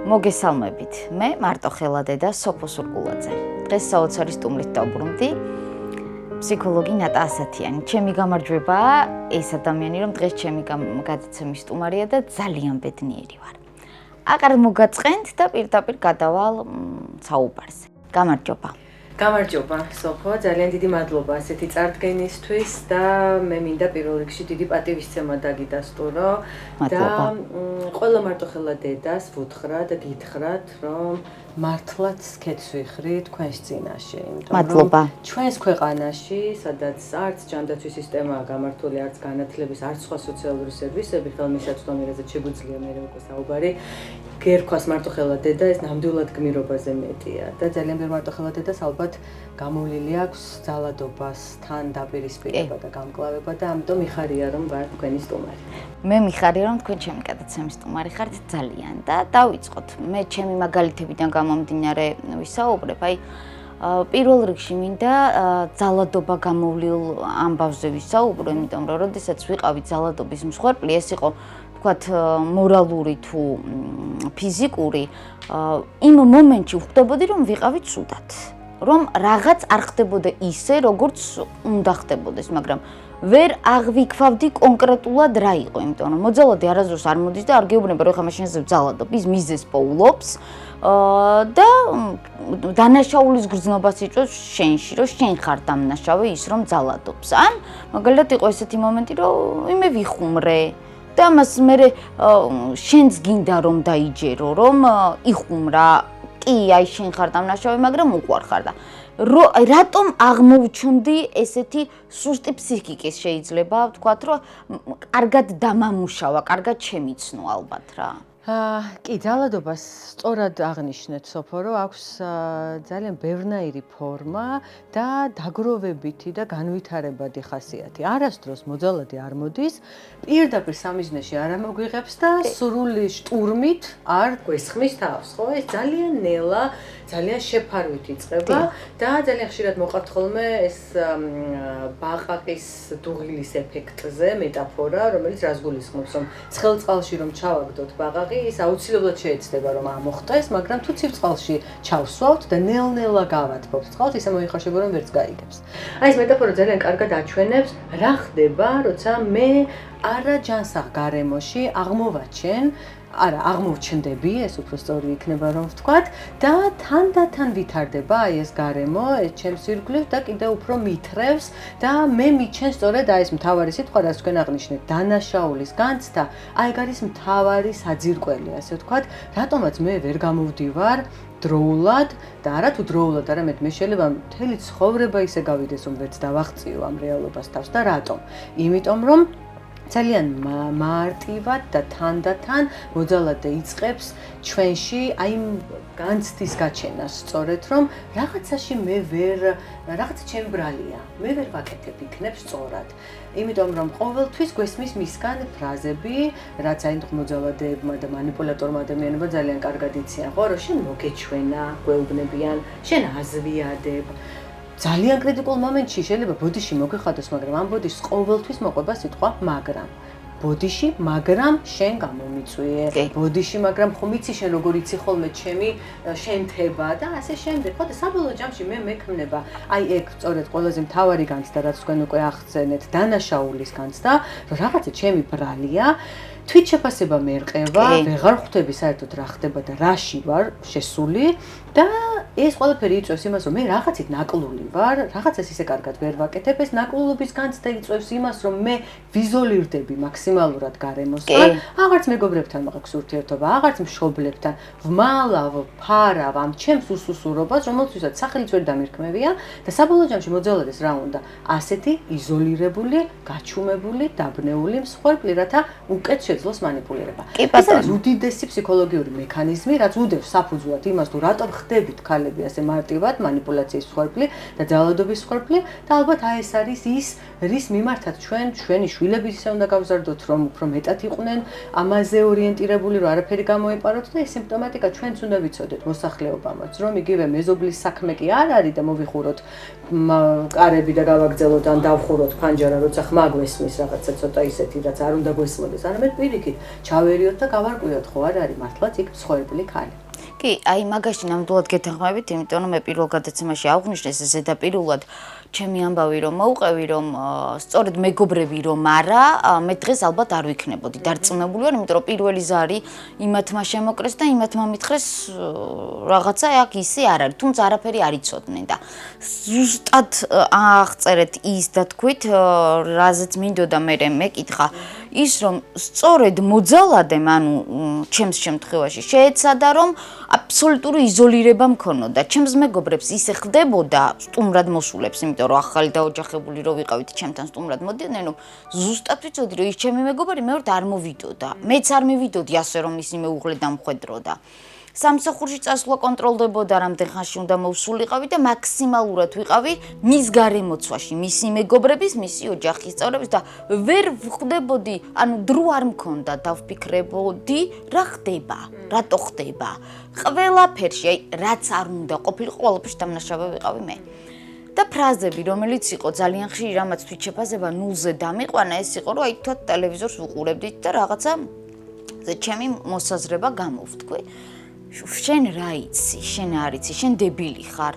მოგესალმებით. მე მარტოხელა დედა სოფო სურგულაძე. დღეს საოცარი სტუმრით დავბრუნდი. ფსიქოლოგი ნატა ასათიანი. ჩემი გამარჯვებაა ეს ადამიანი, რომ დღეს ჩემი გადაცემის სტუმარია და ძალიან ბედნიერი ვარ. აყარ მოგაწყენთ და პირდაპირ გადავალ საუბარზე. გამარჯობა. გამარჯობა, სოფო, ძალიან დიდი მადლობა ასეთი წარდგენისთვის და მე მინდა პირველ რიგში დიდი პატივისცემა დაგიდასტურო და ყველა მარტოხელა დედას ვუთხრა და გითხრათ, რომ მართლაც სქეთს ვიხრი თქვენს წინაშე, იმიტომ რომ ჩვენს ქვეყანაში, სადაც არც ჯანდაცვის სისტემაა გამართული, არც განათლების, არც სხვა სოციალური სერვისები, ხელმისაწვდომიერებაზე შეგვიძლია მე უკვე საუბარი, გერქვას მარტოხელა დედა ეს ნამდვილად გმირობაზე მეტია და ძალიან ბევრ მარტოხელა დედას ალბათ გამოვლილი აქვს ძალადობასთან დაპირისპირება და გამკლავება და ამიტომ მიხარია რომ ვარ თქვენი სტუმარი. მე მიხარია რომ თქვენ ჩემი გადაცემის სტუმარი ხართ ძალიან და დავიწყოთ. მე ჩემი მაგალითებიდან გამომდინარე ვისაუბრებ, აი პირველ რიგში მინდა ძალადობა გამოვლილ ამბავზე ვისაუბრო, იმიტომ რომ როდესაც ვიყავით ძალადობის მსხვერპლი, ეს იყო თქვათ მორალური თუ ფიზიკური, იმ მომენტში ვხვდებოდი რომ ვიყავით ცუდად. რომ რაღაც არ ხდებოდა ისე, როგორც უნდა ხდებოდეს, მაგრამ ვერ აღვიქვავდი კონკრეტულად რა იყო, იმიტომ რომ მოძალადი არასდროს არ მოდის და არ გეუბნება რომ ხა შენზე ვძალადობ, ის მიზეზს პოულობს და დანაშაულის გრძნობას იწვევს შენში, რომ შენ ხარ დამნაშავე ის რომ ძალადობს. ან მაგალითად იყო ესეთი მომენტი, რომ იმე ვიხუმრე და მას მე შენს გინდა რომ დაიჯერო, რომ იხუმრა კი, აი შენ ხარ დამნაშავე, მაგრამ უყვარ ხარ და რატომ აღმოვჩნდი ესეთი სუსტი ფსიქიკის შეიძლება ვთქვათ, რომ კარგად დამამუშავა, კარგად შემიცნო ალბათ რა. კი, ძალადობას სწორად აღნიშნეთ სოფო, რომ აქვს ძალიან ბევრნაირი ფორმა და დაგროვებითი და განვითარებადი ხასიათი. არასდროს მოძალადი არ მოდის, პირდაპირ სამიზნეში არ ამოგვიღებს და სრული შტურმით არ გვესხმის თავს, ხო? ეს ძალიან ნელა, ძალიან შეფარვით იწყება და ძალიან ხშირად მოყავთ ხოლმე ეს ბაყაყის დუღილის ეფექტზე მეტაფორა, რომელიც რას გულისხმობს, რომ ცხელ წყალში რომ ჩავაგდოთ ბაყაყი, ის აუცილებლად შეეცდება რომ ამოხტეს, მაგრამ თუ ცივ წყალში ჩავსვავთ და ნელ-ნელა გავათბობთ წყალს, ისე მოიხარშება რომ ვერც გაიგებს. აი ეს მეტაფორა ძალიან კარგად აჩვენებს რა ხდება, როცა მე არაჯანსაღ გარემოში აღმოვაჩენ აღმოვჩნდები, ეს უფრო სწორი იქნება რომ ვთქვათ და თანდათან ვითარდება აი ეს გარემო, ეს ჩემს ირგვლივ და კიდევ უფრო მithრევს და მე მიჩენ სწორედ აი ეს მთავარი სიტყვა, რაც თქვენ აღნიშნეთ, დანაშაულის განცდა, აი ეგ არის მთავარი საძირკველი, ასე ვთქვათ, რატომაც მე ვერ გამოვდივარ დროულად და არა თუ დროულად, არამედ მე შეიძლება მთელი ცხოვრება ისე გავიდეს, რომ ვერც დავაღწიო ამ რეალობას თავს და რატომ? იმიტომ რომ ძალიან მარტივად და თანდათან მოძალადე იწყებს ჩვენში აი განცდის გაჩენას, სწორედ რომ რაღაცაში მე რაღაცა ჩემი ბრალია, მე ვერ ვაკეთებ იქნებ სწორად. იმიტომ რომ ყოველთვის გვესმის მისგან ფრაზები, რაც აი მოძალადებმა და манипуляტორმა ადამიანებმა ძალიან კარგად იციან, ხო, რომ შენ მოგეჩვენა, გვეუბნებიან, შენ აზვიადებ. ძალიან კრიტიკულ მომენტში შეიძლება ბოდიში მოგვიხადოს, მაგრამ ამ ბოდიშს ყოველთვის მოყვება სიტყვა მაგრამ. ბოდიში, მაგრამ შენ გამომიწვიე. ბოდიში, მაგრამ ხომ იცი შენ როგორ იცი ხოლმე ჩემი შენთება და ასე შემდეგ. ხო და საბოლოო ჯამში მე მექმნება აი ეგ სწორედ ყველაზე მთავარი განცდა, რაც თქვენ უკვე აღწენეთ, დანაშაულის განცდა, რომ რაღაცა ჩემი ბრალია, თვითშეფასება მერყევა, ვეღარ ხვდები საერთოდ რა ხდება და რაში ვარ შესული და ეს ყველაფერი იწვევს იმას, რომ მე რაღაცით ნაკლული ვარ, რაღაცას ისე კარგად ვერ ვაკეთებ, ეს ნაკლულობის განცდა იწვევს იმას, რომ მე ვიზოლირდები მაქსიმალურად გარემოსთან, აღარც მეგობრებთან მაქვს ურთიერთობა, აღარც მშობლებთან, ვმალავ, ფარავ ამ ჩემს უსუსურობას, რომელთვისაც სახელიც ვერ დამირქმევია და საბოლოო ჯამში მოძალადეს რა უნდა? ასეთი იზოლირებული, გაჩუმებული, დაბნეული მსხვერპლი, რათა უკეთ შეძლოს манипуლირება. ეს არის უდიდესი ფსიქოლოგიური მექანიზმი, რაც უდევს საფუძვლად იმას, თუ რატომ ხდებით ქალები ასე მარტივად манипуляციის მსხვერპლი და ძალადობის მსხვერპლი და ალბათ აი ეს არის ის, რის მიმართაც ჩვენი შვილები ისე უნდა გავზარდოთ, რომ უფრო მეტად იყვნენ ამაზე ორიენტირებული, რომ არაფერი გამოეპაროთ და ეს სიმპტომატიკა ჩვენც უნდა ვიცოდეთ მოსახლეობამაც, რომ იგივე მეზობლის საქმე კი არ არის და მოვიხუროთ კარები და გავაგზავნოთ ან დავხუროთ ფანჯარა, როცა ხმა გვესმის რაღაცა ცოტა ისეთი, რაც არ უნდა გვესმოდეს, არამედ პირიქით ჩავერიოთ და გავარკვიოთ, ხო არ არის მართლაც იქ მსხვერპლი ქალი. კი, აი მაგაში ნამდვილად გეთანხმებით, იმიტომ რომ მე პირველ გადაცემაში აღვნიშნეს ზედაპირულად ჩემი ამბავი რომ მოუყევი რომ სწორედ მეგობრები რომ არა, მე დღეს ალბათ არ ვიქნებოდი დარწმუნებული ვარ, იმიტომ რომ პირველი ზარი იმათმა შემოკრეს და იმათმა მითხრეს რაღაცა აქ ისე არ არის, თუმცა არაფერი არ იცოდნენ და ზუსტად აღწერეთ ის და თქვით, რაზეც მინდოდა მე მეკითხა ის რომ სწორედ მოძალადემ, ანუ ჩემს შემთხვევაში შეეცადა რომ აბსოლუტური იზოლირება მქონოდა. ჩემს მეგობრებს ისე ხდებოდა სტუმრად მოსულებს, იმიტომ რომ ახალი დაოჯახებული რო ვიყავით, ჩემთან სტუმრად მოდიდნენ, რომ ზუსტად ვიცოდი, რომ ის ჩემი მეგობარი მეორთ არ მოვიდოდა. მეც არ მივიდოდი ასე, რომ ისი მეუღლე დამხვედროდა. სამსახურში წასვლა კონტროლდებოდა, რამდენ ხანში უნდა მოვსულიყავი და მაქსიმალურად ვიყავი მის გარემოცვაში, მისი მეგობრების, მისი ოჯახის წევრების და ვერ ვხვდებოდი, ანუ დრო არ მქონდა დავფიქრებოდი, რა ხდება, რატო ხდება. ყველაფერში, აი, რაც არ უნდა ყოფილიყო, ყველაფერში დამნაშავე ვიყავი მე. და ფრაზები, რომელიც იყო ძალიან ხშირი, რამაც თვით შეფასება ნულზე დამიყვანა, ეს იყო, რომ აი, თქვათ ტელევიზორს ვუყურებდით და რაღაცა ჩემი მოსაზრება გამოვთქვი. შენ რა იცი, შენ არ იცი, შენ დებილი ხარ.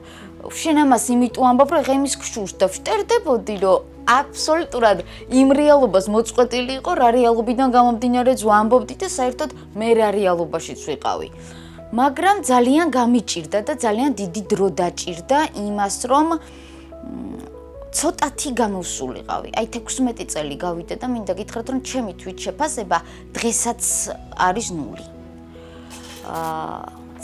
შენ ამას იმიტომ ამბობ, რომ ეხა იმის ქშურს და ვშტერდებოდი, რომ აბსოლუტურად იმ რეალობას მოწყვეტილი იყო, რა რეალობიდან გამომდინარეც ვამბობდი და საერთოდ მე რა რეალობაშიც ვიყავი. მაგრამ ძალიან გამიჭირდა და ძალიან დიდი დრო დაჭირდა იმას, რომ ცოტათი გამოვსულიყავი. აი 16 წელი გავიდა და მინდა გითხრათ, რომ ჩემი თვით შეფასება დღესაც არის ნული.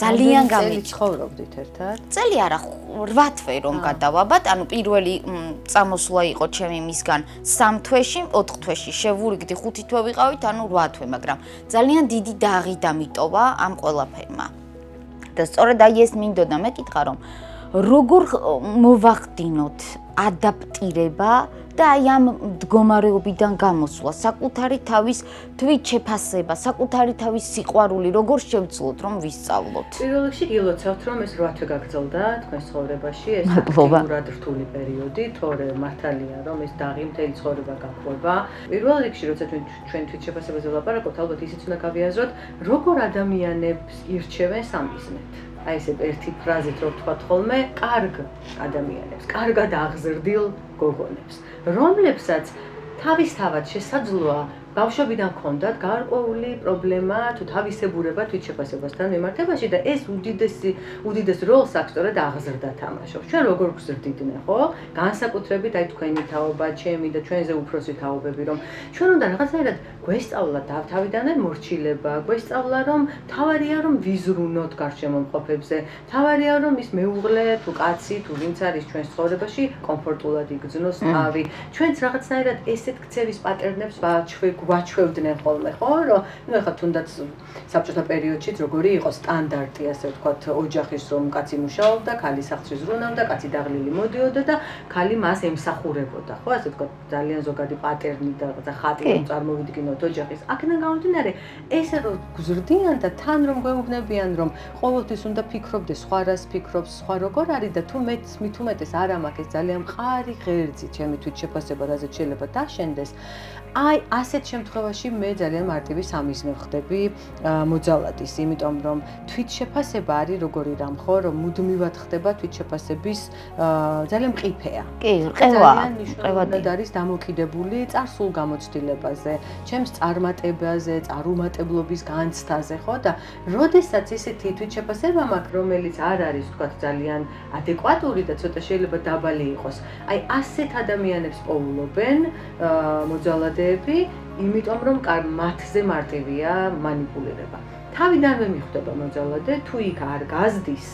ძალიან გამიჭირდა. ცხოვრობდით ერთად? წელი არა, 8 თვე რომ გადავაბად, ანუ პირველი წამოსვლა იყო ჩემი მისგან 3 თვეში, 4 თვეში შევურიგდი, 5 თვე ვიყავით, ანუ 8 თვე, მაგრამ ძალიან დიდი დაღი დამიტოვა ამ ყველაფერმა. და სწორედ აი ეს მინდოდა მეკითხა, რომ როგორ მოვახდინოთ ადაპტირება და აი ამ მდგომარეობიდან გამოსვლა, საკუთარი თავის თვით შეფასება, საკუთარი თავის სიყვარული, როგორ შევძლოთ, რომ ვისწავლოთ. პირველ რიგში გილოცავთ, რომ ეს 8 თვე გაგრძელდა თქვენს ცხოვრებაში, ეს აქტიურად რთული პერიოდი, თორე მართალია, რომ ეს დაღი მთელი ცხოვრება გაყვება. პირველ რიგში, როცა ჩვენ თვით შეფასებაზე ვლაპარაკობთ, ალბათ ისიც უნდა გავიაზროთ, როგორ ადამიანებს ირჩევენ სამიზნედ. აი ესე ერთი ფრაზით რო ვთქვათ ხოლმე, კარგ ადამიანებს, კარგად აღზრდილ გოგონებს, რომლებსაც თავისთავად შესაძლოა ბავშვობიდან ჰქონდათ გარკვეული პრობლემა თუ თავისებურება თვითშეფასებასთან მიმართებაში და ეს უდიდეს როლს აქვს სწორედ აღზრდა თამაშობს. ჩვენ როგორ გვზრდიდნენ, ხო? განსაკუთრებით აი თქვენი თაობა, ჩემი და ჩვენზე უფროსი თაობები, რომ ჩვენ უნდა რაღაცაერად გვესწავლა თავიდანვე მორჩილება, გვესწავლა რომ თავარია რომ ვიზრუნოთ გარშემო მყოფებზე, თავარია რომ ის მეუღლე თუ კაცი თუ ვინც არის ჩვენს ცხოვრებაში კომფორტულად იგრძნოს თავი. ჩვენც რაღაცაერად ესეთ ქცევის პატერნებს გვაჩვევდნენ ხოლმე, ხო, რომ ნუ ეხლა თუნდაც საბჭოთა პერიოდშიც როგორი იყო სტანდარტი, ასე ვთქვათ, ოჯახის რომ კაცი მუშაობდა, ქალი სახლში ზრუნავდა, კაცი დაღლილი მოდიოდა და ქალი მას ემსახურებოდა, ხო, ასე ვთქვათ, ძალიან ზოგადი პატერნი და ხატი რომ წარმოვიდგინოთ ოჯახის. აქედან გამომდინარე, ესე რომ გზრდიან და თან რომ გვეუბნებიან, რომ ყოველთვის უნდა ფიქრობდე სხვა რას ფიქრობს, სხვა როგორ არის და თუ მეც მით უმეტეს არ ამაქვს ძალიან მყარი ღერძი ჩემი თვითშეფასება, რაზეც შეიძლება დაშენდეს. აი, ასეთ შემთხვევაში მე ძალიან მარტივი სამიზნე ვხდები მოძალადის, იმიტომ რომ თვითშეფასება არის როგორი რამ, ხო, რომ მუდმივად ხდება თვითშეფასების ძალიან მყიფეა. კი, ყევა. ყევად არის დამოკიდებული წარსულ გამოცდილებაზე, ჩემს წარმატებაზე, წარუმატებლობის განცდაზე, ხო და როდესაც ისეთი თვითშეფასება მაქვს, რომელიც არ არის, თქვათ, ძალიან ადეკვატური და ცოტა შეიძლება დაბალი იყოს. აი, ასეთ ადამიანებს პოულობენ მოძალადეები, იმიტომ რომ მათზე მარტივია მანიპულირება. თავიდანვე მიხვდება მოძალადე, თუ იქ არ გაზდის,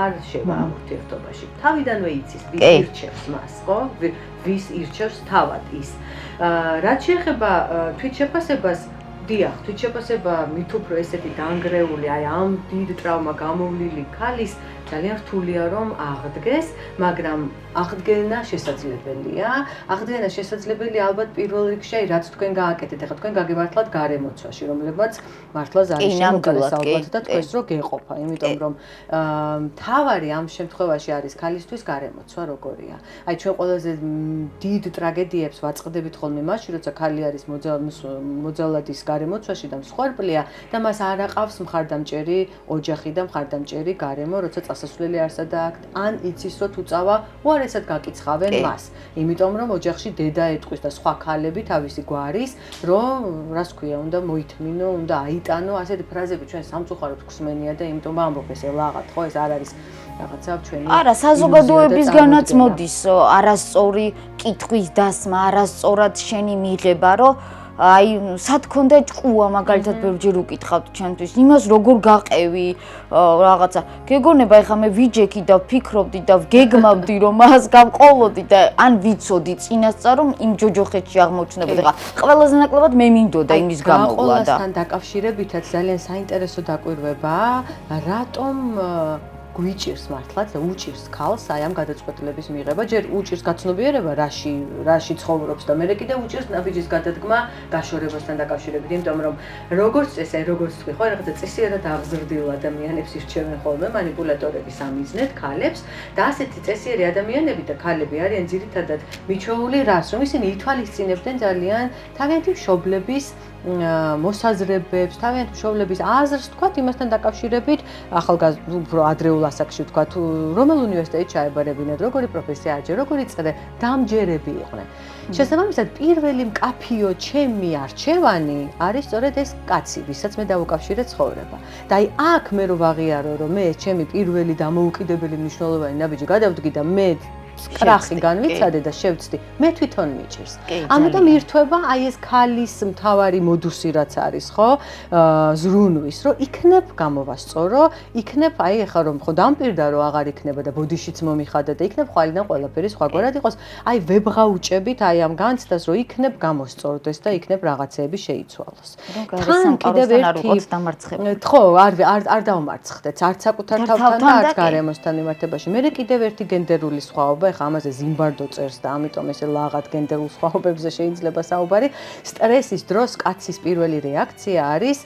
არ შევა ურთიერთობაში. თავიდანვე იცის, ვის ირჩევს მას, ხო? ვის ირჩევს თავად ის. რაც შეეხება თვითშეფასებას, დიახ, თვითშეფასება მით უფრო ესეთი დანგრეული, აი ამ დიდ ტრავმა გამოვლილი ქალის ძალიან რთულია რომ აღდგეს, მაგრამ აღდგენა შესაძლებელია. აღდგენა შესაძლებელია ალბათ პირველ რიგში, რაც თქვენ გააკეთეთ, ახლა თქვენ გაგემართლათ გარემოცვაში, რომლებაც მართლა ზარი შემოგარეს ალბათ და თქვენს რო გეყოფა, იმიტომ რომ თავარი ამ შემთხვევაში არის ქალისთვის გარემოცვა როგორია. აი ჩვენ ყველაზე დიდ ტრაგედიებს ვაწყდებით ხოლმე მაშინ, როცა ქალი არის მოძალადის გარემოცვაში და მსხვერპლია და მას არ აყავს მხარდამჭერი ოჯახი და მხარდამჭერი გარემო, როცა წასასვლელი არ სადააქვს, ან იცის რომ თუ წავა, უარესად გაკიცხავენ მას. იმიტომ რომ ოჯახში დედა ეტყვის და სხვა ქალები თავისი გვარის, რომ რას ქვია, უნდა მოითმინო, უნდა აიტანო, ასეთი ფრაზები ჩვენ სამწუხაროდ გვსმენია და იმიტომ ვამბობ ეს ელაღათ, ხო, ეს არ არის რაღაცა ჩვენი არა, საზოგადოებისგანაც მოდის არასწორი კითხვის დასმა, არასწორად შენი მიღება, რომ აი, სად ქონდა ჭკუა მაგალითად ბევრჯერ უკითხავთ ჩემთვის, იმას როგორ გაყევი, რაღაცა. გეგონება ეხლა მე ვიჯექი და ვფიქრობდი და ვგეგმავდი რომ მას გავყოლოდი და ან ვიცოდი წინასწარ რომ იმ ჯოჯოხეთში აღმოჩნდებოდა. ეხლა ყველაზე ნაკლებად მე მინდოდა იმის გამოვლა და გაყოლასთან დაკავშირებითაც ძალიან საინტერესო დაკვირვება, რატომ გვიჭირს მართლაც და უჭირს ქალს აი ამ გადაწყვეტილების მიღება, ჯერ უჭირს გაცნობიერება, რაში ცხოვრობს და მერე კიდე უჭირს ნაბიჯის გადადგმა გაშორებასთან დაკავშირებით, იმიტომ რომ როგორც წესი, როგორც თქვი, ხო, რაღაცა წესიერად აღზრდილ ადამიანებს ირჩევენ ხოლმე манипуляტორების ამიზნეთ ქალებს და ასეთი წესიერი ადამიანები და ქალები არიან ძირითადად მიჩვეული რას, რომ ისინი ითვალისწინებდნენ ძალიან თავიანთი მშობლების მოსაზრებებს, თავიანთი მშობლების აზრს, თქვათ, იმასთან დაკავშირებით, უფრო ადრეულ ასაკში ვთქვათ, რომელ უნივერსიტეტში ჩაებარებინათ, როგორი პროფესია აჯერ, როგორი წრე დამჯერები იყვნენ. შესაბამისად, პირველი მკაფიო ჩემი არჩევანი არის სწორედ ეს კაცი, ვისაც მე დავუკავშირე ცხოვრება. და აი აქ მე რო ვაღიარო, რომ მე ჩემი პირველი დამოუკიდებელი მნიშვნელოვანი ნაბიჯი გადავდგი და მე კრახი განვიცადე და შევცდი, მე თვითონ მიჭირს. ამიტომ ირთვება აი ეს ქალის მთავარი მოდუსი რაც არის, ხო? ზრუნვის, რომ იქნებ გამოვასწორო, იქნებ აი ეხლა რომ ხო დამპირდა რომ აღარ იქნება და ბოდიშიც მომიხადა და იქნებ ხვალიდან ყველაფერი სხვაგვარად იყოს, აი ვებღაუჭებით აი ამ განცდას რომ იქნებ გამოსწორდეს და იქნებ რაღაცეები შეიცვალოს. თან კიდევ ერთი დამარცხება. ხო, არ დავმარცხდეთ, არც საკუთარ თავთან და არც გარემოსთან მიმართებაში. მე კიდევ ერთი გენდერული სხვაობა ეხლა ამაზე ზიმბარდო წერს და ამიტომ ესე ლაღად გენდერულ სხვაობებზე შეიძლება საუბარი. სტრესის დროს კაცის პირველი რეაქცია არის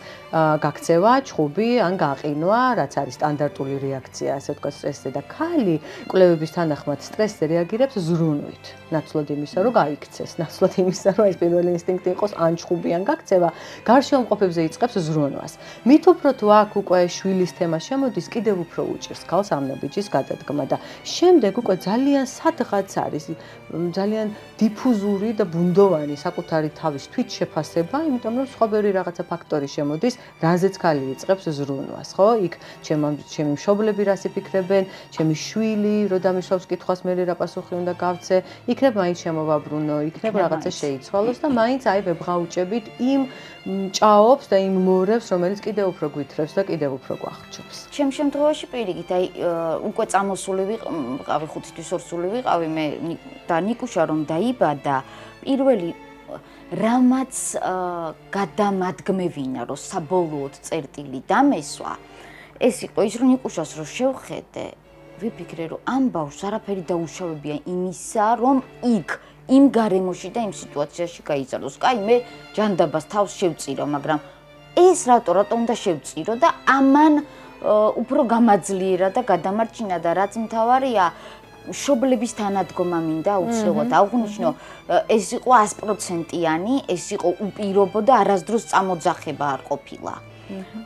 გაქცევა, ჩხუბი ან გაყინვა, რაც არის სტანდარტული რეაქცია, ასე ვთქვათ, სტრესზე და ქალი კვლევების თანახმად სტრესზე რეაგირებს ზრუნვით. ნაცვლად იმისა, რომ გაიქცეს, ნაცვლად იმისა, რომ ეს პირველი ინსტინქტი იყოს ან ჩხუბი ან გაქცევა, გარშემოყოფებზე იწყებს ზრუნვას. მით უფრო თუ აქ უკვე შვილის თემა შემოდის, კიდევ უფრო უჭირს ქალს ამ ნაბიჯის გადადგმა და შემდეგ უკვე ძალიან სადღაც არის ძალიან დიფუზური და ბუნდოვანი საკუთარი თავის თვით შეფასება, იმიტომ რომ სხვა ბევრი რაღაცა ფაქტორი შემოდის, რაზეც ქალი იწყებს ზრუნვას, ხო? იქ ჩემი მშობლები რას იფიქრებენ, ჩემი შვილი რო დამისვავს კითხვას, მე რა პასუხი უნდა გავცე, იქნებ მაინც შემოვაბრუნო, იქნებ რაღაცა შეიცვალოს და მაინც აი ვებღაუჭებით იმ ჭაობს და იმ მორევს, რომელიც კიდევ უფრო გვითრევს და კიდევ უფრო გვახრჩობს. ჩემ შემთხვევაში პირიქით, აი უკვე წამოსული ვიყავი 5 თვის ორსული ვიყავი მე და ნიკუშა რომ დაიბადა, პირველი რამაც გადამადგმევინა, რომ საბოლოოდ წერტილი დამესვა, ეს იყო ის, რომ ნიკუშას რო შევხედე, ვიფიქრე, რომ ამ ბავშვს არაფერი დაუშავებია იმისა, რომ იქ იმ გარემოში და იმ სიტუაციაში გაიზარდოს. კაი, მე ჯანდაბას თავს შევწირო, მაგრამ ეს რატო უნდა შევწირო და ამან უფრო გამაძლიერა და გადამარჩინა და რაც მთავარია, მშობლების თანადგომა მინდა აუცილებლად აღვნიშნო, ეს იყო 100%-იანი, ეს იყო უპირობო და არასდროს წამოძახება არ ყოფილა.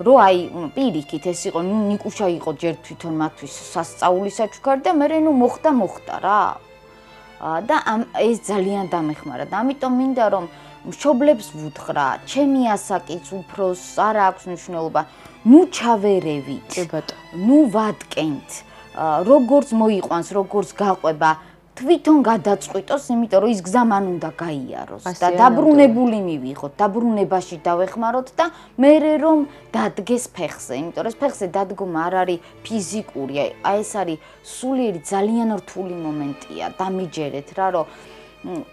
რო აი პირიქით ეს იყო, ნიკუშა იყო ჯერ თვითონ მათთვის სასწაული საჩუქარი და მე მოხდა რა. და ეს ძალიან დამეხმარა და ამიტომ მინდა რომ მშობლებს ვუთხრა, ჩემი ასაკის უფროს არ აქვს მნიშვნელობა, ნუ ჩავერევით, ნუ ვატკენთ, როგორც მოიყვანს, როგორც გაყვება, თვითონ გადაწყვიტოს, იმიტომ რომ ის გზა მან უნდა გაიაროს და დაბრუნებული მივიღოთ, დაბრუნებაში დავეხმაროთ და მერე რომ დადგეს ფეხზე, იმიტომ რომ ეს ფეხზე დადგომა არ არის ფიზიკური, აი ეს არის სულიერი ძალიან რთული მომენტია, დამიჯერეთ რა, რომ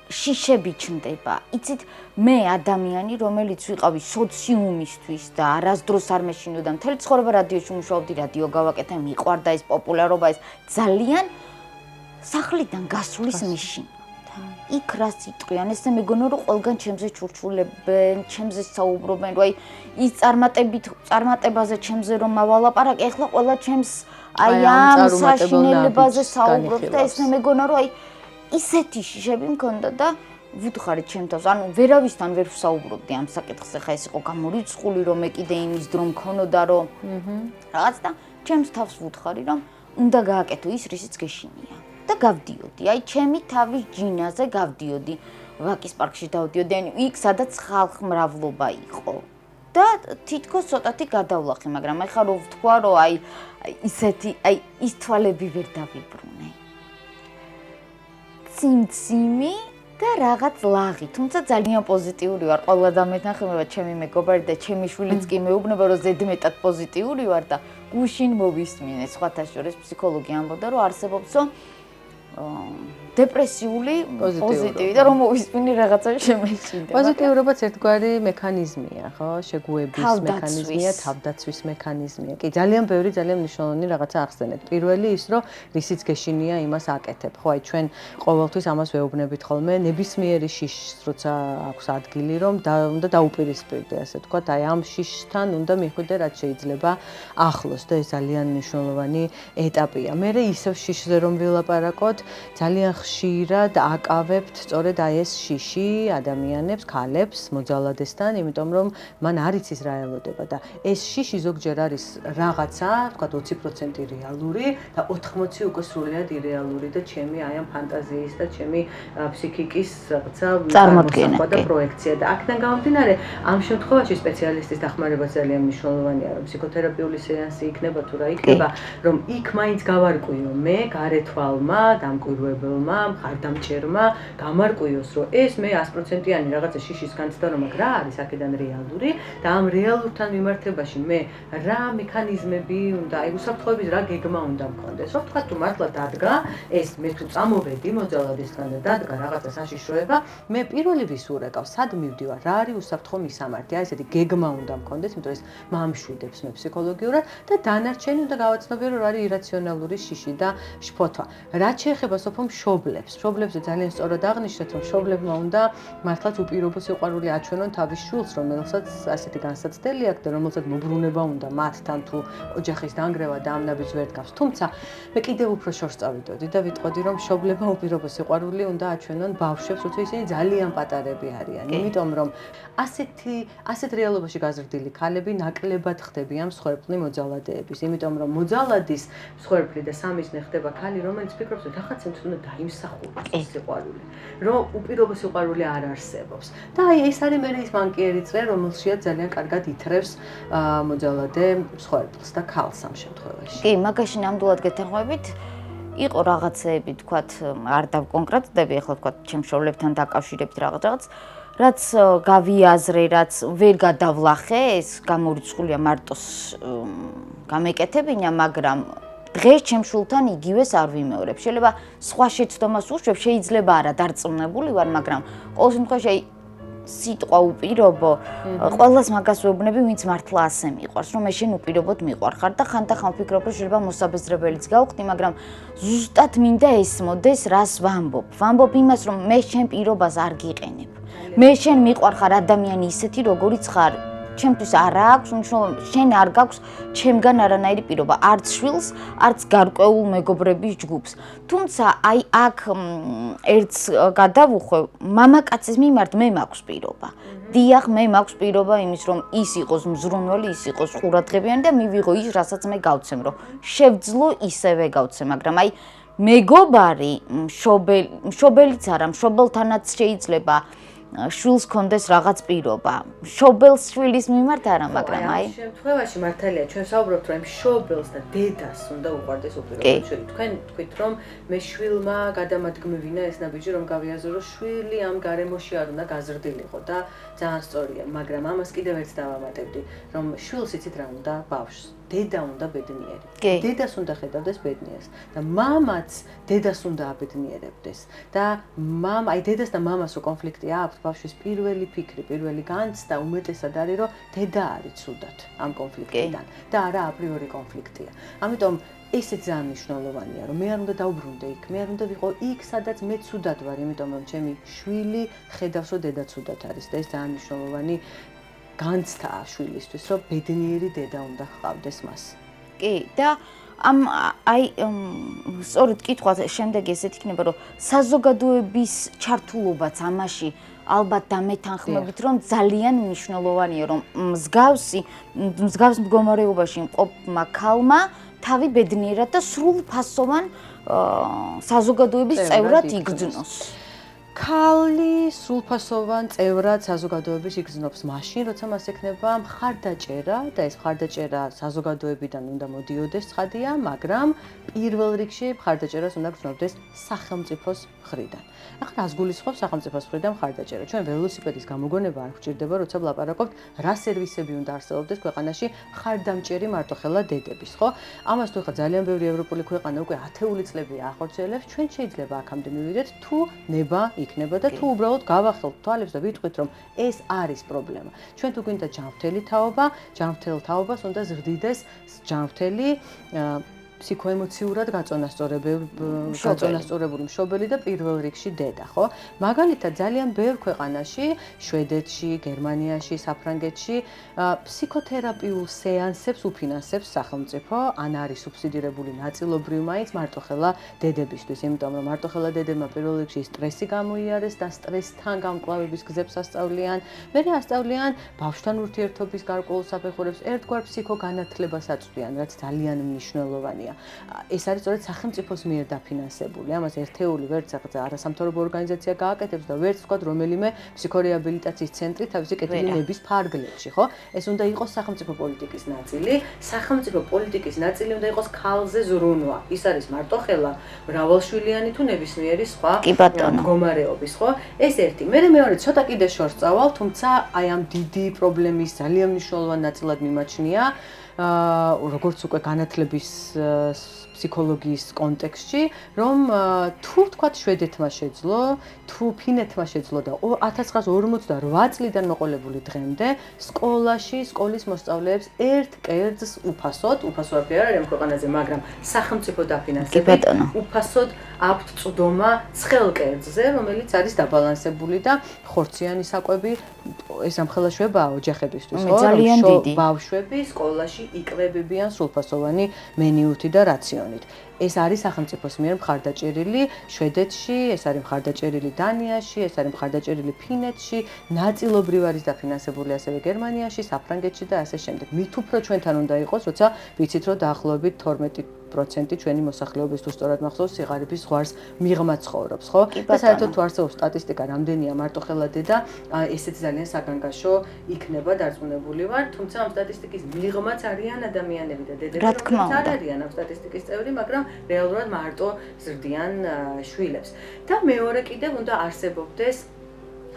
შიშები ჩნდება. იცით, მე ადამიანი, რომელიც ვიყავი სოციუმისთვის და არასდროს არ მეშინოდა, მთელი ცხოვრება რადიოში მუშაობდი, რადიო გავაკეთე, მიყვარდა ეს პოპულარობა, ეს ძალიან სახლიდან გასulis მიშინობდა. იქ რას იტყვიან, ესე მეგონა რომ ყველგან ჩემზე ჩურჩულებენ, ჩემზე საუბრობენ, რომ აი ის წარმატებაზე ჩემზე რომ მავალაპარაკე, ეხლა ყველა ჩემს აი ამ საშინელებაზე საუბრობს და ესე მეგონა რომ აი ისეთი შიშები მქონდა და ვუთხარი ჩემთავს, ანუ ვერავისთან ვერ ვსაუბრობდი ამ საკითხზე, ხა ეს იყო გამორიცხული, რომ მე კიდე იმის დრო მქონოდა, რომ რაღაც და ჩემს თავს ვუთხარი, რომ უნდა გააკეთო ის, რისიც გეშინია და გავდიოდი. აი, ჩემი თავის ჯინაზე გავდიოდი, ვაკის პარკში დავდიოდი, ანუ იქ, სადაც ხალხმრავლობა იყო. და თითქოს ცოტათი გადავლახე, მაგრამ აი ხა რო ვთქვა, რომ აი ისეთი, აი ის თვალები ვერ დავიბრუნე. ციმციმი და რაღაც ლაღი, თუმცა ძალიან პოზიტიური ვარ. ყველა დამეთანხმება ჩემი მეგობარი და ჩემი შვილიც კი მეუბნება, რომ ზედმეტად პოზიტიური ვარ და გუშინ მოვისმინე. სხვათა შორის ფსიქოლოგი ამბობდა, რომ არსებობს დეპრესიული პოზიტივი და რომ მოვისმინე რაღაცა შემეჩნდება. პოზიტიურობაც ერთგვარი მექანიზმია, ხო? შეგუების მექანიზმია, თავდაცვის მექანიზმია. კი, ძალიან ბევრი, ძალიან მნიშვნელოვანი რაღაცა ახსენეთ. პირველი ის, რომ რისიც გეშინია, იმას აკეთებ. ხო, აი ჩვენ ყოველთვის ამას ვეუბნებით ხოლმე, ნებისმიერი შიშს, როცა აქვს ადგილი, რომ უნდა დაუპირისპირდე, ასე ვთქვათ, აი ამ შიშთან უნდა მიხვიდე, რაც შეიძლება ახლოს და ეს ძალიან მნიშვნელოვანი ეტაპია. მერე ისევ შიშზე რომ ვილაპარაკოთ, ძალიან ხშირად აკავებთ სწორედ აი ეს შიში ადამიანებს, ქალებს მოძალადესთან, იმიტომ რომ მან არ იცის რა ელოდება და ეს შიში ზოგჯერ არის რაღაცა, თქვათ 20% რეალური და 80% უკვე სრულიად ირეალური და ჩემი აი ამ ფანტაზიის და ჩემი ფსიქიკის რაღაცა წარმოდგენა და პროექცია და აქედან გამომდინარე, ამ შემთხვევაში სპეციალისტის დახმარება ძალიან მნიშვნელოვანია, რომ ფსიქოთერაპიული სეანსი იქნება თუ რა იქნება, რომ იქ მაინც გავარკვიო მე გარეთვალმა, დამკვირვებელმა, მხარდამჭერმა გამარკვიოს, რომ ეს მე 100%-იანი რაღაცა შიშის განცდა რომ აქ რა არის აქედან რეალური და ამ რეალურთან მიმართებაში მე რა მექანიზმები უნდა, აი უსაფრთხოების რა გეგმა უნდა მქონდეს. რომ თქვა თუ მართლა დადგა ეს მე თუ წამოვედი მოძალადესთან და დადგა რაღაცა საშიშროება, მე პირველი ვისურეკავ, სად მივდივარ, რა არის უსაფრთხო მისამართი, აი ესეთი გეგმა უნდა მქონდეს, იმიტომ ეს მამშვიდებს მე ფსიქოლოგიურად და დანარჩენი უნდა გავაცნობიო, რომ არის ირაციონალური შიში და შფოთვა. რაც შეეხება სოფო მშობლებს, მშობლებზე ძალიან სწორად აღნიშნეთ, რომ მშობლებმა უნდა მართლაც უპირობო სიყვარული აჩვენონ თავის შვილს, რომელსაც ასეთი განსაცდელი აქვს და რომელსაც მობრუნება უნდა მათთან თუ ოჯახის დანგრევა და ამ ნაბიჯს ვერ დგავს. თუმცა მე კიდევ უფრო შორს წავიდოდი და ვიტყოდი, რომ მშობლებმა უპირობო სიყვარული უნდა აჩვენონ ბავშვებს, როცა ისინი ძალიან პატარები არიან. იმიტომ რომ ასეთ რეალობაში გაზრდილი ქალები ნაკლებად ხდებიან მსხვერპლი მოძალადეების. იმიტომ რომ მოძალადის მსხვერპლი და სამიზნე ხდება ქალი, რომელიც ფიქრობს, რომ რაღაცა უნდა დაიმსახუროს სიყვარული, რომ უპირობო სიყვარული არ არსებობს. და აი ეს არის მე ის ბანკიერი წრე, რომელშიაც ძალიან კარგად ითრევს მოძალადე მსხვერპლს და ქალს ამ შემთხვევაში. კი, მაგაში ნამდვილად გეთანხმებით. იყო რაღაცეები, თქვათ, არ დავკონკრეტდები, ახლა თქვათ, ჩემ მშობლებთან დაკავშირებით რაღაც, რაც გავიაზრე, რაც ვერ გადავლახე, ეს გამორიცხულია მარტოს გამეკეთებინა, მაგრამ დღეს ჩემ შულთან იგივეს არ ვიმეორებ. შეიძლება სხვა შეცდომას უშვებ, შეიძლება არა დარწმუნებული ვარ, მაგრამ ყოველ შემთხვევაში აი სიტყვა უპირობო, ყველას მაგას ვეუბნები, ვინც მართლა ასე მიყვარს, რომ მე შენ უპირობოდ მიყვარხარ და ხანდახან ვფიქრობ, რომ შეიძლება მოსაბეზრებელიც გავხდი, მაგრამ ზუსტად მინდა ესმოდეს, რას ვამბობ. ვამბობ იმას, რომ მე შენ პირობას არ გიყენებ. მე შენ მიყვარხარ ადამიანი ისეთი, როგორიც ხარ. ჩემთვის არ აქვს მნიშვნელობა, შენ არ გაქვს ჩემგან არანაირი პირობა, არც შვილს, არც გარკვეულ მეგობრების ჯგუფს. თუმცა აი აქ ერთს გადავუხვევ, მამაკაცის მიმართ მე მაქვს პირობა. დიახ, მე მაქვს პირობა იმის, რომ ის იყოს მზრუნველი, ის იყოს ყურადღებიანი და მივიღო ის, რასაც მე გავცემ, რომ შევძლო ისევე გავცემ, მაგრამ აი მეგობარი, მშობელიც არა, მშობელთანაც შეიძლება შვილს კონდეს რაღაც პირობა. შობელს შვილის მიმართ არა, მაგრამ აი ამ შემთხვევაში მართალია, ჩვენ საუბრობთ, რომ შობელს და დედას უნდა უყვარდეს უპირობოდ შვილი. თქვენ თქვით, რომ მე შვილმა გადამადგმევინა ეს ნაბიჯი, რომ გავიაზრო, რომ შვილი ამ გარემოში არ უნდა გაზრდილიყო და ძალიან სწორია, მაგრამ ამას კიდევ ერთ დავამატებდი, რომ შვილს იცით რა უნდა ბავშვს. დედა უნდა ბედნიერი. დედას უნდა ხედავდეს ბედნიერს და მამაც დედას უნდა აბედნიერებდეს. და აი დედას და მამას რო კონფლიქტი აქვს, ბავშვის პირველი ფიქრი, პირველი განცდა უმეტესად არის, რომ დედა არის ცუდად ამ კონფლიქტიდან და არა აპრიორი კონფლიქტია. ამიტომ ესე ძალიან მნიშვნელოვანია, რომ მე არ უნდა დავბრუნდე იქ, მე არ უნდა ვიყო იქ, სადაც მე ცუდად ვარ, იმიტომ რომ ჩემი შვილი ხედავს, რომ დედა ცუდად არის და ეს ძალიან მნიშვნელოვანი განცდაა შვილისთვის, რომ ბედნიერი დედა უნდა ჰყავდეს მას. კი და აი სწორედ კითხვა შემდეგ ესეთ იქნება რომ საზოგადოების ჩართულობაც ამაში ალბათ დამეთანხმებით რომ ძალიან მნიშვნელოვანია რომ მსგავს მდგომარეობაში მყოფმა ქალმა თავი ბედნიერად და სრულფასოვან საზოგადოების წევრად იგრძნოს. ქალი სრულფასოვან წევრად საზოგადოების იგრძნობს მაშინ, როცა მას ექნება მხარდაჭერა და ეს მხარდაჭერა საზოგადოებიდან უნდა მოდიოდეს ცხადია, მაგრამ პირველ რიგში მხარდაჭერას უნდა გრძნობდეს სახელმწიფოს მხრიდან. ახლა რას გულისხმობს სახელმწიფოს მხრიდან მხარდაჭერა? ჩვენ ველოსიპედის გამოგონება არ გვჭირდება, როცა ვლაპარაკობთ, რა სერვისები უნდა არსებობდეს ქვეყანაში მხარდამჭერი მარტოხელა დედების, ხო? ამას თუ ხა ძალიან ბევრი ევროპული ქვეყანა უკვე ათეული წლებია ახორციელებს, ჩვენ შეიძლება აქამდე მივიდეთ თუ ნება იქნება და თუ უბრალოდ გავახელთ თვალებს და ვიტყვით რომ ეს არის პრობლემა. ჩვენ თუ გვინდა ჯანმრთელი თაობა, ჯანმრთელ თაობას უნდა ზრდიდეს ჯანმრთელი ფსიქოემოციურად გაწონასწორებული მშობელი და პირველ რიგში დედა, ხო? მაგალითად, ძალიან ბევრ ქვეყანაში, შვედეთში, გერმანიაში, საფრანგეთში, ფსიქოთერაპიულ სეანსებს უფინანსებს სახელმწიფო, ან არის სუბსიდირებული ნაწილობრივ მაინც მარტოხელა დედებისთვის, იმიტომ რომ მარტოხელა დედებმა პირველ რიგში სტრესი გამოიარეს და სტრესთან გამკლავების გზებს ასწავლიან, მერე ასწავლიან ბავშვთან ურთიერთობის გარკვეულ საფეხურებს, ერთგვარ ფსიქოგანათლებას აწვდიან, რაც ძალიან მნიშვნელოვანია. ეს არის სწორედ სახელმწიფოს მიერ დაფინანსებული. ამას ერთეული ვერც არასამთავრობო ორგანიზაცია გააკეთებს და ვერც ვთქვათ რომელიმე ფსიქორეაბილიტაციის ცენტრი თავისი კეთილი ნების ფარგლებში, ხო? ეს უნდა იყოს სახელმწიფო პოლიტიკის ნაწილი. სახელმწიფო პოლიტიკის ნაწილი უნდა იყოს ქალზე ზრუნვა. ის არის მარტოხელა, მრავალშვილიანი თუ ნებისმიერი სხვა მდგომარეობის, ხო? ეს ერთი. მეორე ცოტა კიდე შორს წავალ, თუმცა აი ამ დიდი პრობლემის ძალიან მნიშვნელოვან ნაწილად მიმაჩნია როგორც უკვე განათლების ფსიქოლოგიის კონტექსტში, რომ თუ თქვათ შვედეთმა შეძლო, თუ ფინეთმა შეძლო და 1948 წლიდან მოყოლებული დღემდე სკოლაში, სკოლის მოსწავლეებს ერთ კერძს უფასოდ არ არის ამ ქვეყანაზე, მაგრამ სახელმწიფო დაფინანსებით უფასოდ აქვთ წვდომა ცხელ კერძზე, რომელიც არის დაბალანსებული და ხორციანი საკვები ეს ამხელა შვებაა ოჯახებისთვის, ხო? ძალიან დიდი. ბავშვები სკოლაში იკვებებიან სრულფასოვანი მენიუთი და რაციონით. ეს არის სახელმწიფოს მიერ მხარდაჭერილი შვედეთში, ეს არის მხარდაჭერილი დანიაში, ეს არის მხარდაჭერილი ფინეთში, ნაწილობრივ არის დაფინანსებული ასევე გერმანიაში, საფრანგეთში და ასე შემდეგ. მით უფრო ჩვენთან უნდა იყოს, როცა ვიცით რომ დაახლოებით 12% ჩვენი მოსახლეობის თუ სწორად მახსოვს სიღარიბის ზღვარს მიღმა ცხოვრობს, ხო? და საერთოდ თუ არსებობს სტატისტიკა, რამდენია მარტოხელა დედა, ესეც ძალიან საგანგაშო იქნება დარწმუნებული ვარ, თუმცა ამ სტატისტიკის მიღმაც არიან ადამიანები და დედები, რომლებიც არ არიან ამ სტატისტიკის წევრი, მაგრამ რეალურად მარტო ზრდიან შვილებს. და მეორე კიდევ უნდა არსებობდეს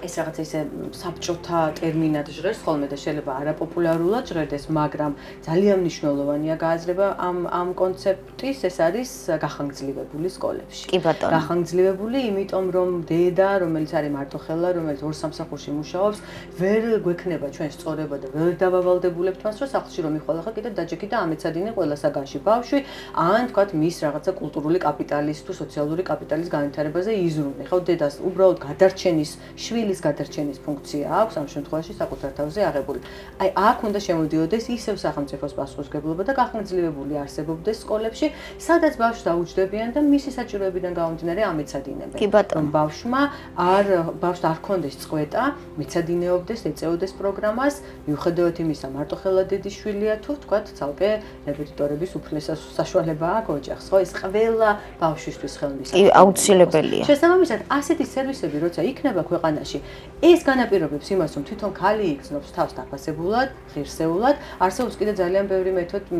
ეს რაღაც ისე საბჭოთა ტერმინად ჟღერს ხოლმე და შეიძლება არაპოპულარულად ჟღერდეს, მაგრამ ძალიან მნიშვნელოვანია გააზრება ამ კონცეფტის, ეს არის გახანგრძლივებული სკოლებში. კი ბატონო. გახანგრძლივებული, იმიტომ რომ დედა, რომელიც არის მარტოხელა, რომელიც ორ სამსახურში მუშაობს, ვერ გვექნება ჩვენ სწორება და ვერ დავავალდებულებთ მას, რომ სახლში რომ იხვალახა კიდე დაჯექი და ამეცადინე ყველა საგანში ბავშვი, ან თქვათ მის რაღაცა კულტურული კაპიტალის თუ სოციალური კაპიტალის განვითარებაზე იზრუნე. ხო, დედას უბრალოდ გადარჩენის შვილი გადარჩენის ფუნქცია აქვს ამ შემთხვევაში საკუთარ თავზე აღებული. აი აქ უნდა შემოდიოდეს ისევ სახელმწიფოს პასუხისმგებლობა და გახანგრძლივებული არსებობდეს სკოლებში, სადაც ბავშვს დაუჯდებიან და მისი საჭიროებიდან გამომდინარე ამეცადინებენ. კი ბატონო. ბავშვს არ ქონდეს წყვეტა, მეცადინეობდეს, ეწეოდეს პროგრამას, მიუხედავად იმისა, მარტოხელა დედის შვილია თუ თქვათ ცალკე რეპეტიტორების უფლისა საშუალება აქვს ოჯახს, ხო? ეს ყველა ბავშვისთვის ხელმისაწვდომია. კი, აუცილებელია. შესაბამისად, ასეთი სერვისები როცა იქნება ქვეყანაში, ეს განაპირობებს იმას, რომ თვითონ ქალი იგრძნობს თავს დაფასებულად, ღირსეულად, არსებობს კიდე ძალიან ბევრი მეთოდი,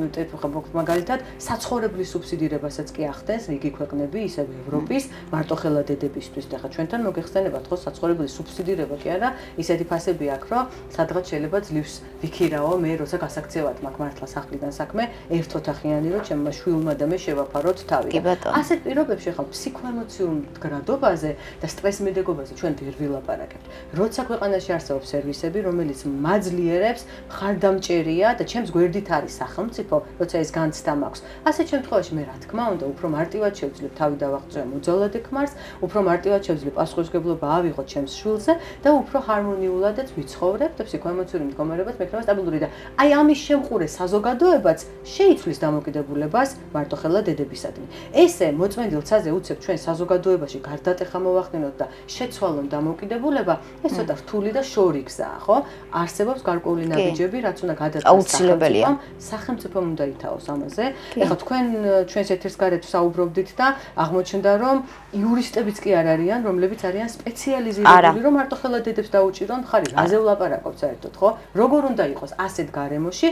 მაგალითად, საცხოვრებლის სუბსიდირებასაც კი ახდენს რიგი ქვეყნები, ისევ ევროპის მარტოხელა დედებისთვის. და ხა ჩვენთან მოგეხსენებათ, ხო, საცხოვრებლის სუბსიდირება კი არა, ისეთი ფასები აქვს, რომ სადღაც შეიძლება ძლივს ვიქირაო მე, როცა გასაქცევად მაქვს მართლა სახლიდან საქმე, ერთ ოთახიანი, რომ ჩემმა შვილმა და მე შევაფაროთ თავი. კი ბატონო. ასეთ პირობებში ხა ფსიქოემოციურ მდგრადობაზე და სტრესმედეგობაზე ჩვენ ვერ ვილაპარაკებთ. ვილაპარაკებთ. როცა ქვეყანაში არსებობს სერვისები, რომელიც მაძლიერებს, მხარდამჭერია და ჩემს გვერდით არის სახელმწიფო, როცა ეს განცდა მაქვს. ასეთ შემთხვევაში მე რა თქმა უნდა, უფრო მარტივად შევძლებ თავი დავაღწევ მოძალადე ქმარს, უფრო მარტივად შევძლებ პასუხისმგებლობა ავიღოთ ჩემს შვილზე და უფრო ჰარმონიულადაც ვიცხოვრებ და ფსიქოემოციური მდგომარეობაც მექნება სტაბილური და აი ამის შემყურე საზოგადოებაც შეიცვლის დამოკიდებულებას მარტოხელა დედებისადმი. ესე მოწმენდილ-ცაზე უცებ ჩვენ საზოგადოებაში გარდატეხა მოვახდინოთ და შეცვალონ დამოკიდებულება, ეს ცოტა რთული და შორი გზაა, ხო? არსებობს გარკვეული ნაბიჯები, რაც უნდა გადადგას სახელმწიფომ, სახელმწიფომ უნდა ითაოს ამაზე. ეხლა თქვენ ჩვენს ეთერს გარეთ საუბრობდით და აღმოჩნდა, რომ იურისტებიც კი არ არიან, რომლებიც არიან სპეციალიზირებული, რომ მარტოხელა დედებს დაუჭირონ მხარი. რაზე ვლაპარაკობთ საერთოდ, ხო? როგორ უნდა იყოს ასეთ გარემოში?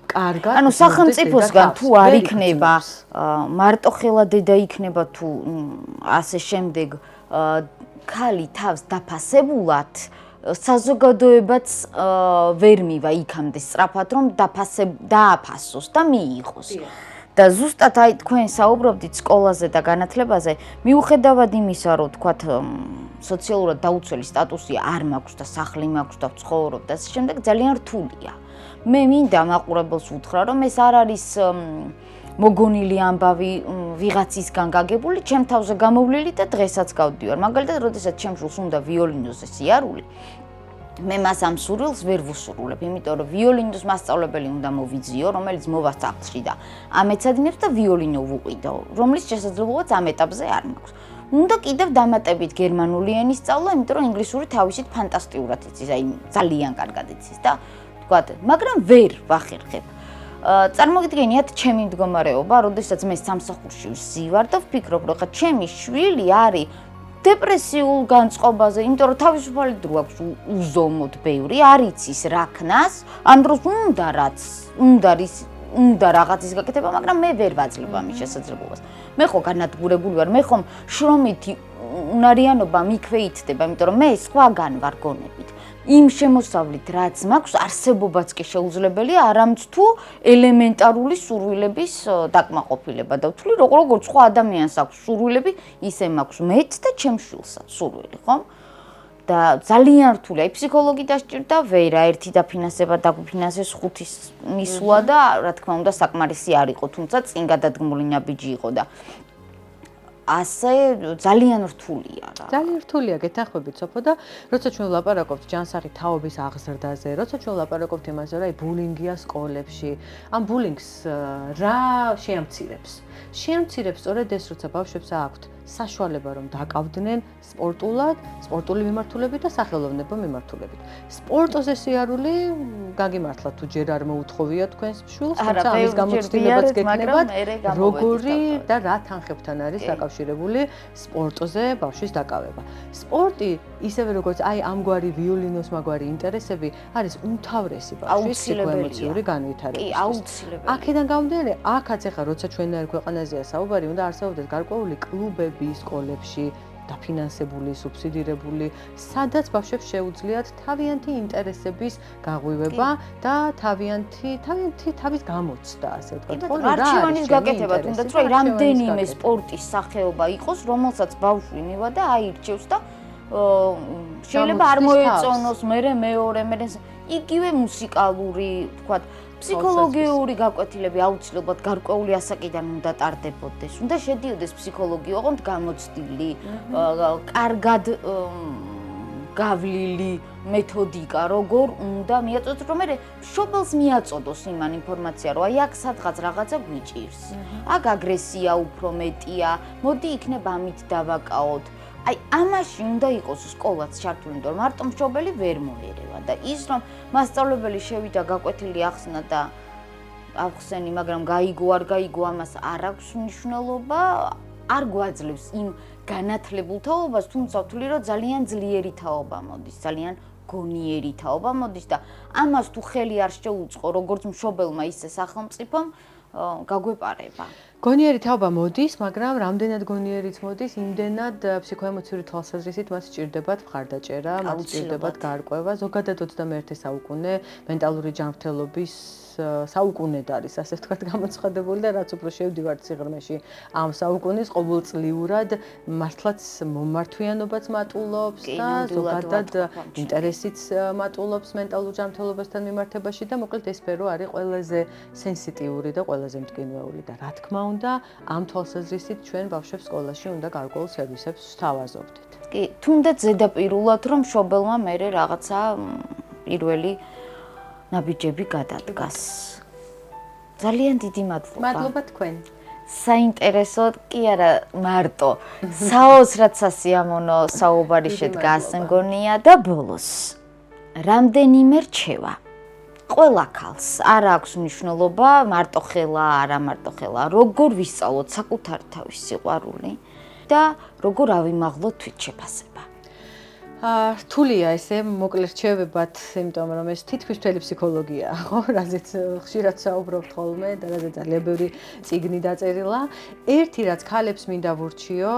კარგად. ანუ სახელმწიფოსგან თუ არ იქნება მარტოხელა დედა იქნება თუ ასე შემდეგ ქალი თავს დაფასებულად საზოგადოებაც ვერ მივა იქამდე სწრაფად რომ დააფასოს და მიიღოს. და ზუსტად აი თქვენ საუბრობდით სკოლაზე და განათლებაზე, მიუხედავად იმისა, რომ თქვათ სოციალურად დაუცველი სტატუსი არ მაქვს და სახლი მაქვს და ვცხოვრობ და ასე შემდეგ ძალიან რთულია. მე მინდა მაყურებელს უთხრა, რომ ეს არ არის მოგონილი ამბავი ვიღაცისგან გაგებული, ჩემ თავზე გამოვლილი და დღესაც გავდივარ. მაგალითად, როდესაც ჩემ შვილს უნდა ვიოლინოზე სიარული, მე მას ამ სურვილს ვერ ვუსრულებ, იმიტომ რომ ვიოლინოს მასწავლებელი უნდა მოვიძიო, რომელიც მოვა სახლში და ამეცადინებს და ვიოლინო ვუყიდო, რომლის შესაძლებლობაც ამ ეტაპზე არ მაქვს. უნდა კიდევ დამატებით გერმანული ენის სწავლა, იმიტომ რომ ინგლისური თავისით ფანტასტიკურად იცის, აი ძალიან კარგად იცის და ვთქვათ, მაგრამ ვერ ვახერხებ. წარმოგიდგენიათ ჩემი მდგომარეობა, როდესაც მე სამსახურში ვზივარ და ვფიქრობ, რომ ხა ჩემი შვილი არის დეპრესიულ განწყობაზე, იმიტომ რომ თავისუფალი დრო აქვს უზომოდ ბევრი, არ იცის რა ქნას, ამ დროს უნდა რაღაცის გაკეთება, მაგრამ მე ვერ ვაძლევ ამის შესაძლებლობას. მე ხო განადგურებული ვარ, მე ხომ შრომითი უნარიანობა მიქვეითდება, იმიტომ რომ მე სხვაგან ვარ გონებით. იმ შემოსავლით, რაც მაქვს, არსებობაც კი შეუძლებელია, არამც თუ ელემენტარული სურვილების დაკმაყოფილება და ვთვლი, როგორც სხვა ადამიანს აქვს სურვილები, ისე მაქვს მეც და ჩემ შვილსაც სურვილი, ხო? და ძალიან რთულია, აი ფსიქოლოგი დასჭირდა, ვერა, ერთი დაფინანსება დაგვიფინანსეს 5-ის მისვლა და რა თქმა უნდა საკმარისი არ იყო, თუმცა წინ გადადგმული ნაბიჯი იყო და ასე ძალიან რთულია რა. ძალიან რთულია, გეთანხმებით სოფო და როცა ჩვენ ვლაპარაკობთ ჯანსაღი თაობის აღზრდაზე, როცა ჩვენ ვლაპარაკობთ იმაზე, რომ აი ბულინგია სკოლებში, ამ ბულინგს რა შეამცირებს? შეამცირებს სწორედ ეს, როცა ბავშვებს აქვთ საშუალება რომ დაკავდნენ სპორტულად, სპორტული მიმართულებით და სახელოვნებო მიმართულებით. სპორტოზე სიარული გაგიმართლა თუ ჯერ არ მოუთხოვია თქვენს შვილს, თუმცა ამის გამოცდილებაც გეკნებათ, როგორი და რა თანხებთან არის დაკავშირებული სპორტოზე ბავშვის დაკავება. სპორტი, ისევე როგორც აი ამგვარი ვიოლინოს მაგვარი ინტერესები, არის უმთავრესი ბავშვის ფსიქოემოციური განვითარებისთვის. კი, აუცილებელია. აქედან გამომდინარე, აქაც ახლა როცა ჩვენნაირ ქვეყანაზეა საუბარი, უნდა არსებობდეს გარკვეული კლუბები სკოლებში, დაფინანსებული, სუბსიდირებული, სადაც ბავშვებს შეუძლიათ თავიანთი ინტერესების გაღვივება და თავის გამოცდა, ასე ვთქვათ, ხო? არჩევანის გაკეთება, თუნდაც რომ რამდენიმე სპორტის სახეობა იყოს, რომელსაც ბავშვი მივა და აირჩევს და შეიძლება არ მოეწონოს, მერე მეორე, მერე იგივე მუსიკალური, ვთქვათ, ფსიქოლოგიური გაკვეთილები აუცილებლად გარკვეული ასაკიდან უნდა ტარდებოდეს. უნდა შედიოდეს ფსიქოლოგი, ოღონდ გამოცდილი, კარგად გავლილი მეთოდიკა, როგორ უნდა მიაწოდოს, რომ მე მშობელს მიაწოდოს იმან ინფორმაცია, რომ აი აქ სადღაც რაღაცა გვიჭირს. აქ აგრესია უფრო მეტია, მოდი იქნებ ამით დავაკავოთ. აი ამაში უნდა იყოს სკოლაც ჩართული, იმიტომ რომ მარტო მშობელი ვერ მოერევა და ის რომ მასწავლებელი შევიდა გაკვეთილი ახსნა და ახსენი, მაგრამ გაიგო არ გაიგო ამას არ აქვს მნიშვნელობა, არ გვაძლევს იმ განათლებულ თაობას, თუმცა ვთვლი რომ ძალიან ძლიერი თაობა მოდის, ძალიან გონიერი თაობა მოდის და ამას თუ ხელი არ შეუწყო როგორც მშობელმა, ისე სახელმწიფომ გაგვეპარება. გონიერი თაობა მოდის, მაგრამ რამდენად გონიერიც მოდის, იმდენად ფსიქოემოციური თვალსაზრისით მას სჭირდებათ მხარდაჭერა, მას სჭირდებათ გარკვევა. ზოგადად 21 საუკუნე მენტალური ჯანმრთელობის საუკუნედ არის, ასე ვთქვათ, გამოცხადებული და რაც უფრო შევდივართ სიღრმეში ამ საუკუნის ყოველწლიურად მართლაც მომართვიანობაც მატულობს და ზოგადად ინტერესიც მატულობს მენტალურ ჯანმრთელობასთან მიმართებაში და მოკლედ ეს სფერო არის ყველაზე სენსიტიური და ყველაზე მტკივნეული და რა თქმა უნდა, ამ თვალსაზრისით ჩვენ ბავშვებს სკოლაში უნდა გარკვეულ სერვისებს ვსთავაზობდით. კი, თუნდაც ზედაპირულად რომ მშობელმა მერე რაღაცა პირველი ნაბიჯები გადადგას. ძალიან დიდი მადლობა. მადლობა თქვენ. საინტერესო კი არა მარტო საოცრად სასიამოვნო საუბარი შედგა გონია და ბოლოს რამდენიმე რჩევა. ყველა ქალს არ აქვს მნიშვნელობა მარტო ხელა, არა მარტო ხელა, როგორ ვისწავლოთ საკუთარი თავის სიყვარული და როგორ ავიმაღლოთ თვითშეფასება. რთულია ესე მოკლე რჩევებად, იმიტომ რომ ეს თითქმის მთელი ფსიქოლოგიაა, ხო? რაზეც ხშირად საუბრობთ ხოლმე და რაზეც ძალიან ბევრი წიგნი დაწერილა. ერთი რაც ქალებს მინდა ვურჩიო,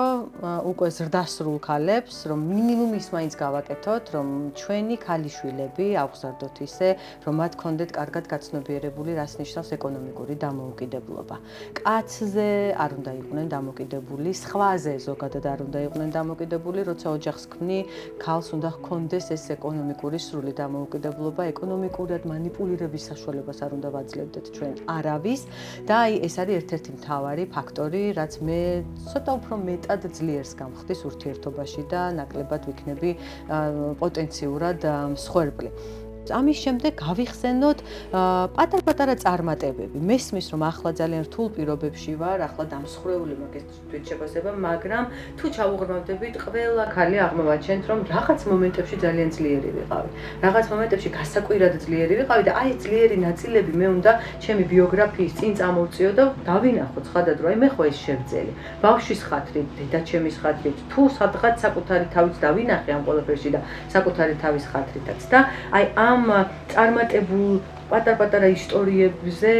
უკვე ზრდასრულ ქალებს, რომ მინიმუმ ის მაინც გავაკეთოთ, რომ ჩვენი ქალიშვილები აღზარდოთ ისე, რომ მათ კონდეთ კარგად გაცნობიერებული, რას ნიშნავს ეკონომიკური დამოუკიდებლობა. კაცზე არ უნდა იყვნენ დამოკიდებული, სხვაზე ზოგადად არ უნდა იყვნენ დამოკიდებული, როცა ოჯახს ქმნი, ქალს უნდა ჰქონდეს ეს ეკონომიკური სრული დამოუკიდებლობა, ეკონომიკურად манипуლირების საშუალებას არ უნდა ვაძლევდეთ ჩვენ არავის და აი ეს არის ერთ-ერთი მთავარი ფაქტორი, რაც მე ცოტა უფრო მეტად ძლიერს გამხდის ურთიერთობაში და ნაკლებად ვიქნები პოტენციურად მსხვერპლი. ამის შემდეგ გავიხსენოთ პატარ-პატარა წარმატებები. მესმის რომ ახლა ძალიან რთულ პირობებში ვარ, ახლა დამსხვრეული მაგის თვითშეფასება, მაგრამ თუ ჩავუღრმავდებით, ყველა ქალი აღმოვაჩენთ, რომ რაღაც მომენტებში ძალიან ძლიერი ვიყავი. რაღაც მომენტებში გასაკვირად ძლიერი ვიყავი და აი ძლიერი ნაწილები მე უნდა ჩემი ბიოგრაფიის წინ წამოვწიო და დავინახო ცხადად, რომ აი მე ხო ეს შევძელი. ბავშვის ხათრით, დედაჩემის ხათრით, თუ სადღაც საკუთარი თავიც დავინახე ამ ყველაფერში და საკუთარი თავის ხათრითაც და აი ამ წარმატებულ პატარ-პატარა ისტორიებზე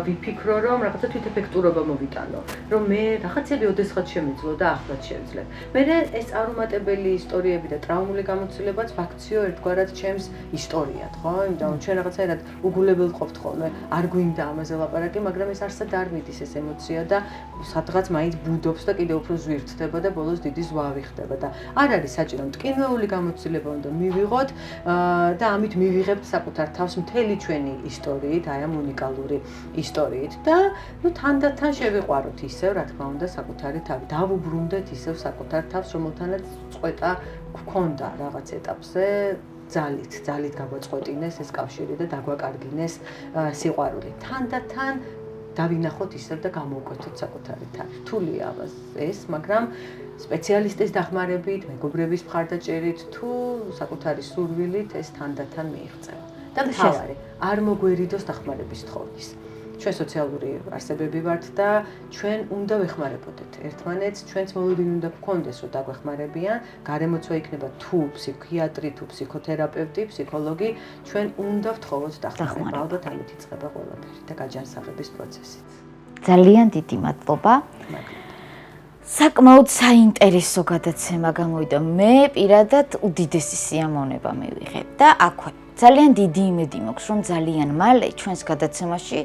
ვიფიქრო, რომ რაღაცა თვითეფექტურობა მოვიტანო, რომ მე რაღაცები ოდესღაც შემეძლო და ახლაც შევძლებ. მე ეს წარუმატებელი ისტორიები და ტრაუმული გამოცდილებაც ფაქციო ერთგვარად ჩემს ისტორიად, ხო? იმიტომ რომ ჩვენ რაღაცაერად უგულებელ ყოფთ ხოლმე, არ გვინდა ამაზე ლაპარაკი, მაგრამ ეს არსად არ მიდის ეს ემოცია და სადღაც მაინც ბუდობს და კიდევ უფრო ზვირთდება და ბოლოს დიდი ზვავი ხდება და არ არის საჭირო მტკივნეული გამოცდილება უნდა მივიღოთ და ამით მივიღებთ საკუთარ თავს მთელი ჩვენი ისტორიით, აი ამ უნიკალური ისტორიით და ნუ თანდათან შევიყვაროთ ისევ, რა თქმა უნდა, საკუთარი თავი. დავუბრუნდეთ ისევ საკუთარ თავს, რომელთანაც წყვეტა გქონდა რაღაც ეტაპზე, ძალით გაგვაწყვეტინეს ეს კავშირი და დაგვაკარგინეს სიყვარული. თანდათან დავინახოთ ისევ და გამოვკვეთოთ საკუთარი თავი. რთულია ეს, მაგრამ სპეციალისტის დახმარებით, მეგობრების მხარდაჭერით თუ საკუთარი სურვილით ეს თანდათან მიიღწევა. და მთავარი, არ მოგვერიდოს დახმარების თხოვნის. ჩვენ სოციალური არსებები ვართ და ჩვენ უნდა ვეხმარებოდეთ ერთმანეთს, ჩვენს მოლოდინი უნდა გქონდეს, რომ დაგვეხმარებიან, გარემოცვა იქნება თუ ფსიქიატრი, თუ ფსიქოთერაპევტი, ფსიქოლოგი, ჩვენ უნდა ვთხოვოთ დახმარება. ალბათ ამით იწყება ყველაფერი და გაჯანსაღების პროცესი. ძალიან დიდი მადლობა. საკმაოდ საინტერესო გადაცემა გამოვიდა. მე პირადად უდიდესი სიამოვნება მივიღებ და აქვე ძალიან დიდი იმედი მაქვს, რომ ძალიან მალე ჩვენს გადაცემაში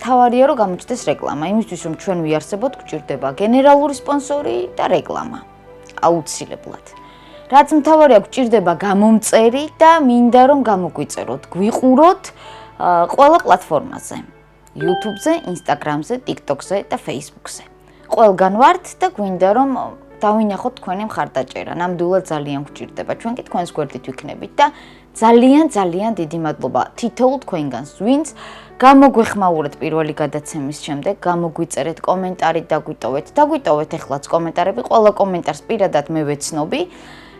თავარია რომ გამოჩნდეს რეკლამა. იმისთვის რომ ჩვენ ვიარსებოთ, გვჭირდება გენერალური სპონსორი და რეკლამა. აუცილებლად. რაც მთავარია, გვჭირდება გამომწერი და მინდა რომ გამოგვიწეროთ, გვიყუროთ ყველა პლატფორმაზე. YouTube-ზე, Instagram-ზე, TikTok-ზე და Facebook-ზე. ყველგან ვართ და გვინდა რომ დავინახოთ თქვენი მხარდაჭერა. ნამდვილად ძალიან გვჭირდება. ჩვენ კი თქვენს გვერდით ვიქნებით და ძალიან დიდი მადლობა თითოეულ თქვენგანს, ვინც გამოგვეხმაურეთ პირველი გადაცემის შემდეგ, გამოგვიწერეთ კომენტარი, დაგვიტოვეთ ეხლაც კომენტარები, ყველა კომენტარს პირადად მე ვეცნობი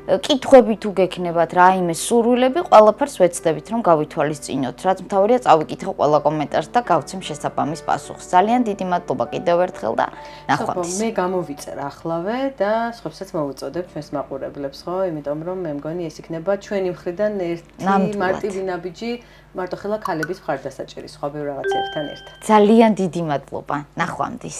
კითხვები თუ გექნებათ, რაიმე სურვილები, ყველაფერს ვეცდებით რომ გავითვალისწინოთ. რაც მთავარია, წავიკითხო ყველა კომენტარს და გავცემ შესაბამის პასუხს. ძალიან დიდი მადლობა კიდევ ერთხელ და ნახვამდის. მე გამოვიწერ ახლავე და სხვებსაც მოვუწოდებ ჩვენს მაყურებლებს, ხო? იმიტომ რომ მე მგონი ეს იქნება ჩვენი მხრიდან ერთი მარტივი ნაბიჯი მარტოხელა ქალების მხარდასაჭერი, სხვა ბევრ რაღაცებთან ერთად. ძალიან დიდი მადლობა. ნახვამდის.